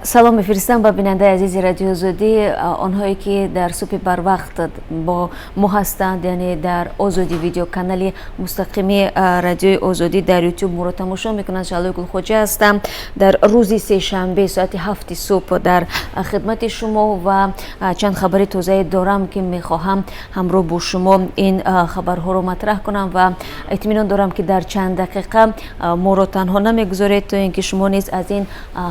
салом мефиристам ба бинандаи азизи радиои озодӣ, онҳое ки дар субҳи барвақт бо мо ҳастанд, яъне дар озодӣ видеоканали мустақими радиои озодӣ дар ютуб моро тамошо мекунанд. Шалои Гулхоҷа ҳастам. Дар рӯзи сешанбе соати 7 субҳ дар хидмати шумо ва чанд хабари тозае дорам ки мехоҳам ҳамроҳ бо шумо ин хабарҳоро матраҳ кунам ва эътиминон дорам ки дар чанд дақиқа моро танҳо намегузоред, то ин ки шумо низ аз ин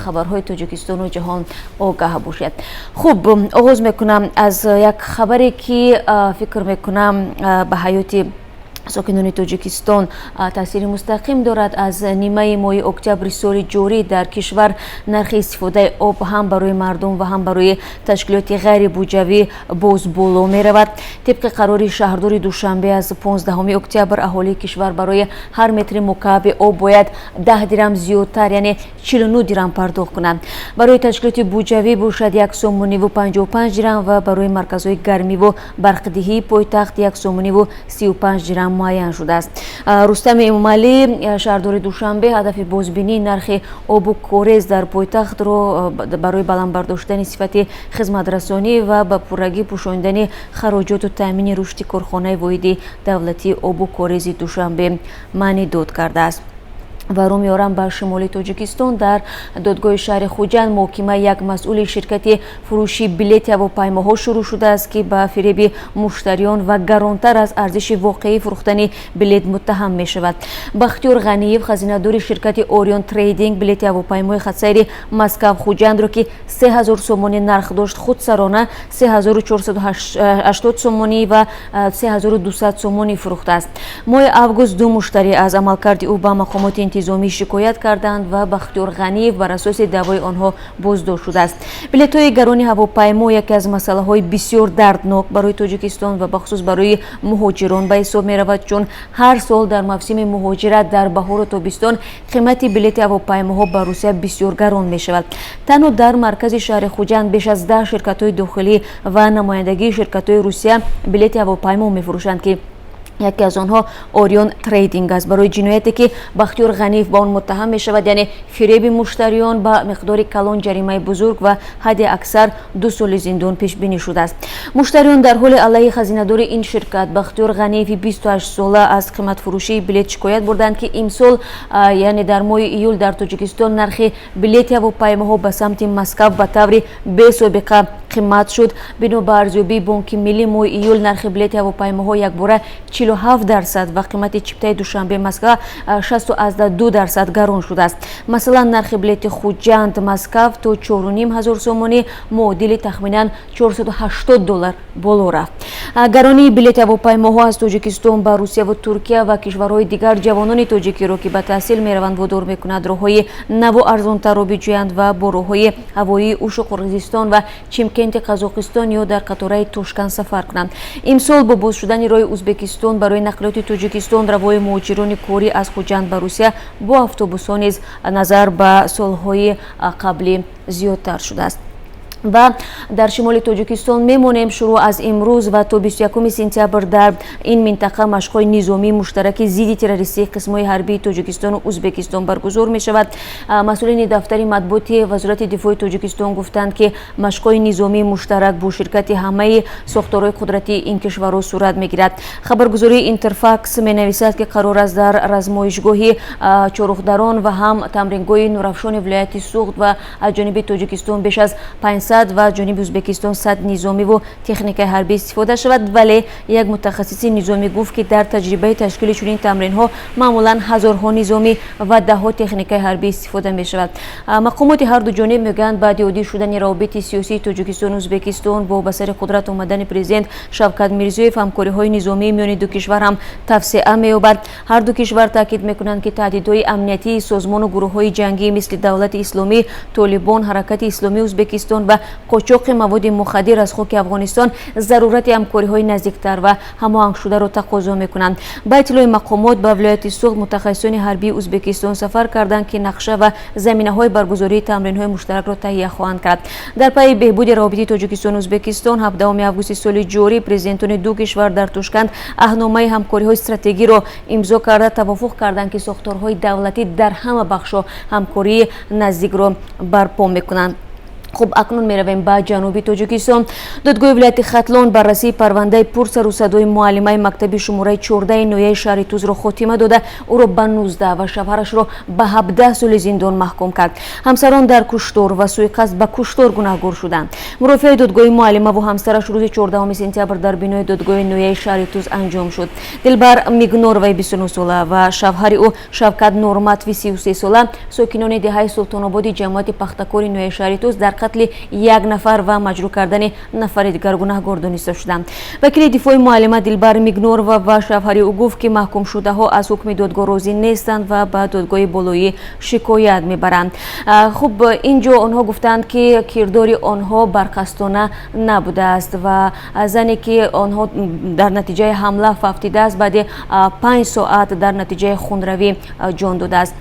хабарҳои тоҷикистону ҷаҳон огаҳ бошед. Хуб, оғоз мекунам аз як хабаре ки фикр мекунам ба ҳаёти сокинони Тоҷикистон таъсири мустақим дорад. Аз нимаи моҳи октябри соли ҷорӣ дар кишвар нархи истифодаи об ҳам барои мардум ва ҳам барои ташкилоти ғайрибуҷавӣ боз боло меравад. Тибқи қарори шаҳрдори Душанбе аз 15 октябр аҳолии кишвар барои ҳар метри мукааби об бояд 10 дирам зиёдтар, яъне 49 дирам пардохт кунанд. Барои ташкилоти буҷавӣ бошад 1 сомониву 55 дирам ва барои марказҳои гармиву барқидиҳии пойтахт 1 сомониву 35 дирам муайян шудааст. Рустами Эмомалӣ, шаҳрдори Душанбе, ҳадафи бозбинии нархи обу корез дар пойтахтро барои баландбардоштани сифати хизматрасонӣ ва ба пуррагӣ пӯшонидани хароҷоту таъмини рушди корхонаи воҳиди давлатии обу корези Душанбе маънӣ дод кардааст. ва рӯ меорам ба шимоли Тоҷикистон. Дар додгоҳи шаҳри Хуҷанд муҳокимаи як масъули ширкати фурӯши билети ҳавопаймоҳо шурӯъ шудааст ки ба фиреби муштариён ва гаронтар аз арзиши воқеӣ фурӯхтани билет муттаҳам мешавад. Бахтиёр Ғаниев, хазинадори ширкати Орион Трейдинг, билети ҳавопаймои хатсайри Москав-Хуҷандро ки 3000 сомонӣ нарх дошт, худсарона 3480 сомонӣ ва 3200 сомонӣ фурӯхтааст. моҳи август ду муштарӣ аз амалкарди ӯ ба мақомоти интизомӣ шикоят карданд ва Бахтиёр Ғаниев бар асоси даъвои онҳо боздошт шудааст. Билетҳои гарони ҳавопаймо яке аз масъалаҳои бисёр дарднок барои Тоҷикистон ва бахусус барои муҳоҷирон ба ҳисоб меравад, чун ҳар сол дар мавсими муҳоҷират дар баҳору тобистон қимати билети ҳавопаймоҳо ба Русия бисёр гарон мешавад. Танҳо дар маркази шаҳри Хуҷанд беш аз 10 ширкатҳои дохилӣ ва намояндагии ширкатҳои Русия билети ҳавопаймо мефурӯшанд ки яке аз онҳо Орион Трейдинг аст. Барои ҷинояте ки Бахтиёр Ғаниев ба он муттаҳам мешавад, яъне фиреби муштариён ба миқдори калон ҷаримаи бузург ва ҳадди аксар 2 соли зиндон пешбинӣ шудааст. Муштариён дар ҳоли алайҳи хазинадори ин ширкат Бахтиёр Ғаниеви 28 сола аз қиматфурӯшии билет шикоят бурданд ки имсол, яъне дар моҳи июл дар Тоҷикистон нархи билети ҳавопаймоҳо ба самти Москав ба таври бесобиқа қимат шуд. Бино ба арзёбии Бонки Миллӣ, моҳи июл нархи билети ҳавопаймоҳо якбора 47% ва қимати чиптаи Душанбе Москва 62% гарон шудааст. Масалан, нархи билети Хуҷанд Москав то 4500 сомонӣ муодили тахминан $480 боло рафт. Гаронии билети ҳавопаймоҳо аз Тоҷикистон ба Русия ва Туркия ва кишварҳои дигар ҷавонони тоҷикиро ки ба таҳсил мераванд водор мекунад роҳҳои наву арзонтарро биҷӯянд ва бо роҳҳои ҳавоии Ушу Қирғизистон ва Чимкенти Қазоқистон ё дар қатораи Тошкан сафар кунанд. Имсол бо боз шудани роҳи Узбекистон барои нақлиёти Тоҷикистон равои муҳоҷирони корӣ аз Хуҷанд ба Русия бо автобусҳо низ назар ба солҳои қаблӣ зиёдтар шудааст. ва дар шимоли Тоҷикистон мемонем. Шуруъ аз имрӯз ва то 21 сентябр дар ин минтақа машқҳои низомии муштараки зидди террористии қисмҳои ҳарбии Тоҷикистону Узбекистон баргузор мешавад. масъулини дафтари матбуоти Вазорати дифои Тоҷикистон гуфтанд ки машқҳои низомии муштарак бо ширкати ҳамаи сохторҳои қудратии ин кишварҳо сурат мегирад. Хабаргузории Интерфакс менависад ки қарор аст дар размоишгоҳи Чорухдарон ва ҳам тамрингоҳи Нурафшони вилояти Суғд ва аз ҷониби Тоҷикистон беш аз 500 ва ҷониби Узбекистон 100 низомиву техникаи ҳарбӣ истифода шавад. Вале як мутахассиси низомӣ гуфт ки дар таҷрибаи ташкили чунин тамринҳо маъмулан ҳазорҳо низомӣ ва даҳҳо техникаи ҳарбӣ истифода мешавад. мақомоти ҳарду ҷониб мегӯянд баъди оддӣ шудани равобити сиёсии Тоҷикистону Узбекистон бо ба сари қудрат омадани президент Шавкат Мирзиёев ҳамкориҳои низомии миёни ду кишвар ҳам тавсеа меёбад. ҳарду кишвар таъкид мекунанд ки таҳдидҳои амниятии созмону гурӯҳҳои ҷангӣ мисли Давлати Исломӣ, Толибон, Ҳаракати Исломии Узбекистон ва قاچاق مواد مخدر از خاک افغانستان ضرورت همکاری‌های نزدیکتر و هماهنگ شده را تقاضا می‌کنند. با اطلاع مقامات به ولایت سوخت متخصصان حربی ازبکستان سفر کردند که نقشه و زمینه‌های برگزاری تمرین‌های مشترک را تهیه خواهند کرد. در پی بهبود روابط تاجیکستان و ازبکستان 17 آگوست سال جاری پرزیدنتان دو کشور در توشکند راهنمای همکاری‌های استراتژیکی را امضا کرده توافق کردند که ساختارهای دولتی در همه بخش‌ها همکاری نزدیک را برپا می‌کنند. خب اکنون میرویم به جنوبی تاجیکستان. دادگاه ولایت ختلان بررسی پرونده پرسر و صدای معلمه مکتبی شماره 14 نویه شهر توز را خاتمه داده او را به 19 و شوهرش را به 17 سال زندان محکوم کرد. همسران در کشتار و سوءقصد به کشتار گناهکار شدند. مرافعه دادگاه معلمه و همسرش روز 14 سپتامبر در بینای دادگاه نویه شهر توز انجام شد. دلبر میگنوروی 29 ساله و شوهر او شوکت نورمتوی 33 ساله ساکنان دهه سلطان آباد جماعت پختکار نویه شهر توز در قتل یک نفر و مجروح کردن نفر دیگر گناهکار دانسته شدند. وکیل دفاع معلمه دلبر میگنور و شوهر او گفت که محکوم شده ها از حکم دادگاه راضی نیستند و به دادگاه بالایی شکایت میبرند. خب اینجا آنها گفتند که کردار آنها برقصدانه نبوده است و زنی که آنها در نتیجه حمله فوتیده است بعد 5 ساعت در نتیجه خونروی جان داده است.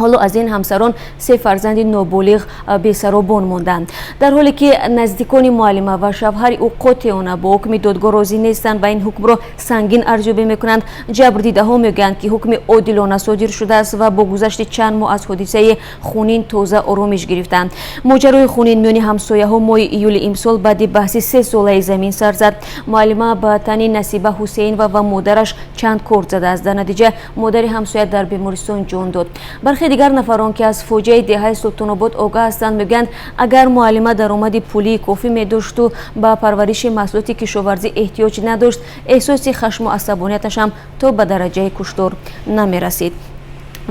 حالا از این همسران 3 فرزند نابالغ بی سر و بن ماندند. در حالی که نزدیکان معلمه و شوهر او قاطعانه با حکم دادگاه راضی نیستند و این حکم را سنگین ارزیابی میکنند، جبردیده‌ها میگویند که حکم عادلانه صادر شده است و با گذشت چند ماه از حادثه خونین تازه آرامش گرفتند. ماجرای خونین میان همسایه‌ها ماه ایول امسال بعد بحث 3 ساله زمین سر زد. معلمه به تن نصیبه حسین و مادرش چند کورد زده است. در نتیجه مادر همسایه در بیمارستان جان داد. برخی دیگر نفران که از فوجای دهه سلطان آباد آگاه هستند میگویند اگر معلمه درآمد پولی کافی می‌داشت و به پرورش محصولات کشاورزی احتیاج نداشت، احساس خشم و عصبانیتش هم تا به درجه کشتار نمی‌رسید.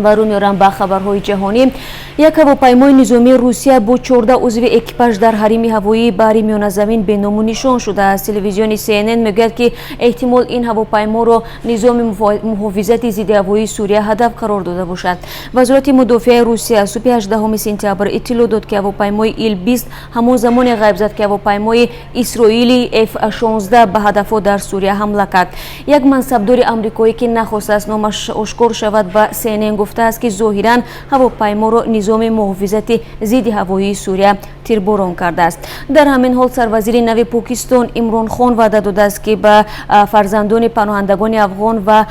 و رو میارم به خبرهای جهانی. یک هواپیمای نظامی روسیه با 14 عضو اکیپاژ در حریم هوایی بحر میانه زمین به نام و نشان شده است. تلویزیون CNN میگوید که احتمال این هواپیما را نظام محافظت ضد هوایی سوریه هدف قرار داده باشد. وزارت مدافع روسیه صبح 18 سپتامبر اطلاع داد که هواپیمای ایل-20 همان زمان غیب زد که هواپیمای اسرائیلی F-16 به هدفها در سوریه حمله کرد. یک منصبدار آمریکایی که نخواست از نامش آشکار شود به CNN گفته است که ظاهراً هواپیما را نظام محافظت ضد هوایی سوریه تیرباران کرده است. در همین حال سروزیر نو پاکستان عمران خان وعده داده است که به فرزندان پناهندگان افغان و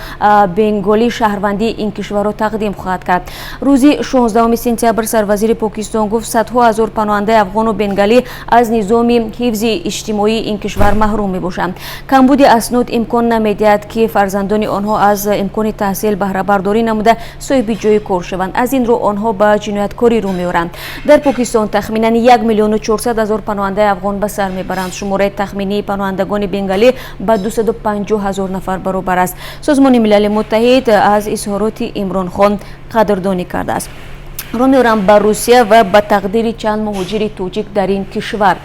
بنگالی شهروندی این کشور را تقدیم خواهد کرد. روز 16 سپتامبر سروزیر پاکستان گفت صدها هزار پناهنده افغان و بنگالی از نظام حفظ اجتماعی این کشور محروم می باشند. کمبود اسناد امکان نمیدهد که فرزندان آنها از امکان تحصیل بهره برداری نموده صاحب جای کار شوند. از این رو آنها به جنایتکاری رو می‌آورند. در پاکستان تخمینا 1,400,000 پناهنده افغان به سر میبرند. شماره تخمینی پناهندگان بنگالی به 250,000 نفر برابر است. سازمان ملل متحد از اظهارات عمران خان قدردانی کرده است. رو می‌آورم به روسیه و به تقدیر چند مهاجر تاجیک در این کشور.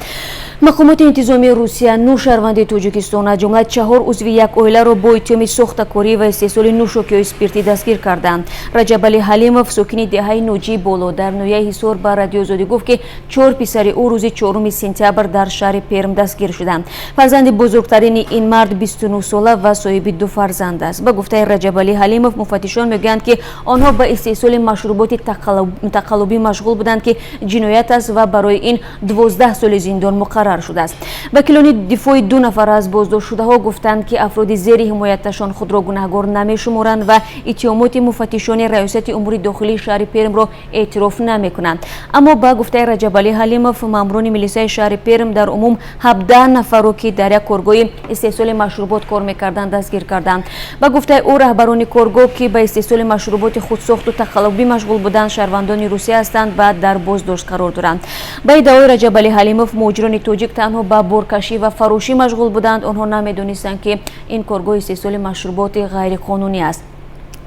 مقامات انتظامی روسیه 9 شهروند تاجیکستان از جمله 4 عضو یک عائله را با اتهام ساختکاری و استحصال نوشاکی اسپرتی دستگیر کردند. رجب علی حلیموف ساکن دهه نوجی بالا در نویه حصار به رادیو آزادی گفت که 4 پسر او روز 4 سپتامبر در شهر پرم دستگیر شدند. فرزند بزرگترین این مرد 29 ساله و صاحب 2 فرزند است. به گفته رجب علی حلیموف مفتشان میگویند که آنها به استحصال مشروبات تقلبی مشغول بودند که جنایت است و برای این 12 سال زندان مقرر شده است. وکیلان دفاع 2 نفر از بازداشت شده ها گفتند که افراد زیر حمایتشان خود را گناهکار نمی‌شمارند و اتهامات مفتشان ریاست امور داخلی شهر پرم را اعتراف نمی‌کنند. اما با گفته رجب علی حلیموف ماموران ملیسای شهر پرم در عموم 17 نفر را که در یک کارگاه استحصال مشروبات کار می‌کردند دستگیر کردند. با گفته او رهبران کارگاه که به استحصال مشروبات خودساخت و تقلبی مشغول بودند شهروندان روسیه هستند و در بازداشت قرار دارند. با ادعای رجب علی حلیموف مهاجران تاجیک تنها با بارکشی و فروشی مشغول بودند. آنها نمی‌دانستند که این کارگاه استحصال مشروبات غیر قانونی است.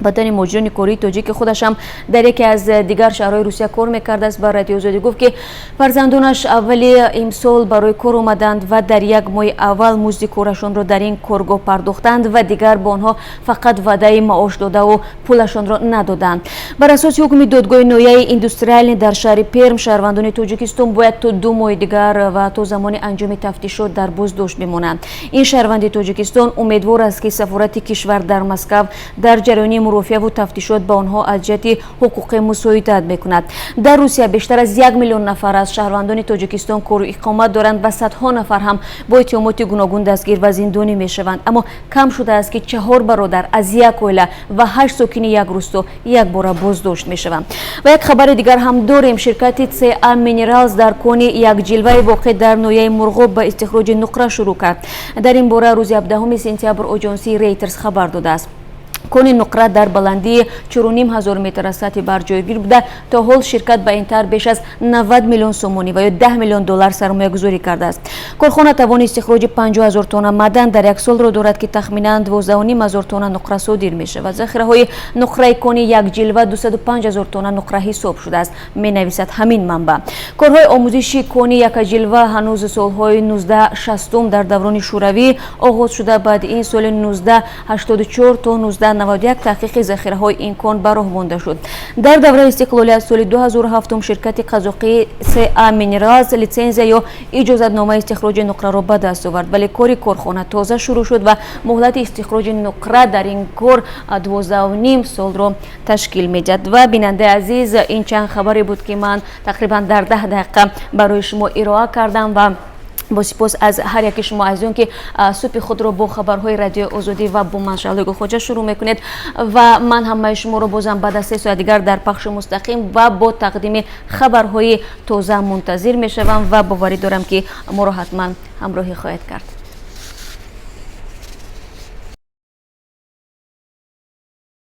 بدن مجرم کوری توجیک خودش هم در یکی از دیگر شهرهای روسیه کار میکرده است. با رادیو آزادی گفت که فرزندانش اولی امسال برای کار آمدند و در یک ماه اول مزد کارشان را در این کارگاه پرداختند و دیگر به آنها فقط وعده معاش داده و پولشان را ندادند. بر اساس حکم دادگاه نهایی اندوستریال در شهر پرم، شهروندان تاجیکستان باید تا 2 ماه دیگر و تا زمان انجام تفتیشات در بازداشت بمانند. این شهروند تاجیکستان امیدوار است که سفارت کشور در مسکو در جریان مرافعه و تفتیشات با آنها از جهت حقوق مساعدت میکند. در روسیه بیشتر از 1 میلیون نفر از شهروندان تاجیکستان کار و اقامت دارند و صدها نفر هم با اتهامات گوناگون دستگیر و زندانی میشوند، اما کم شده است که 4 برادر از یک عائله و 8 ساکن یک روستا یک بار بازداشت میشوند. و یک خبر دیگر هم داریم. شرکت CA مینرالز در کون یک جلوه واقع در نویه مرغوب به استخراج نقره شروع کرد. در این باره روز 17 سپتامبر آژانس ریترز خبر داده است. کون نقره در بلندی 4,500 متر از سطح بر جایگیر بوده. تا حال شرکت به این طرح بیش از 90 میلیون سومونی و یا 10 میلیون دلار سرمایه گذاری کرده است. کارخانه توان استخراج 50,000 تن معدن در یک سال را دارد که تخمینا 12,500 تن نقره صادر می شود. ذخیره های نقره کون یک جلوه 205,000 تن نقره حساب شده است، می نویسد همین منبع. کارهای آموزشی کون یک جلوه هنوز سالهای 1960 در دوران شوروی آغاز شده. بعد این سال 1984 تا 1991 تحقیق ذخیره های این کان به راه مانده شد. در دوره استقلالیت سال 2007 شرکت قزاقی CA مینرالز لیسانس یا اجازت نامه استخراج نقره را به دست آورد، ولی کار کارخانه تازه شروع شد و مهلت استخراج نقره در این کار 12.5 سال را تشکیل می‌دهد. و بیننده عزیز، این چند خبری بود که من تقریبا در 10 دقیقه برای شما ارائه کردم و با سپاس از هر یک شما از اون که صبح خود را با خبرهای رادیو آزادی و با من شعله خوجا شروع میکنید و من همه شما را بازم بعد از 3 ساعت دیگر در پخش مستقیم و با تقدیم خبرهای تازه منتظر میشوم و باوری دارم که ما را حتما همراهی خواهید کرد.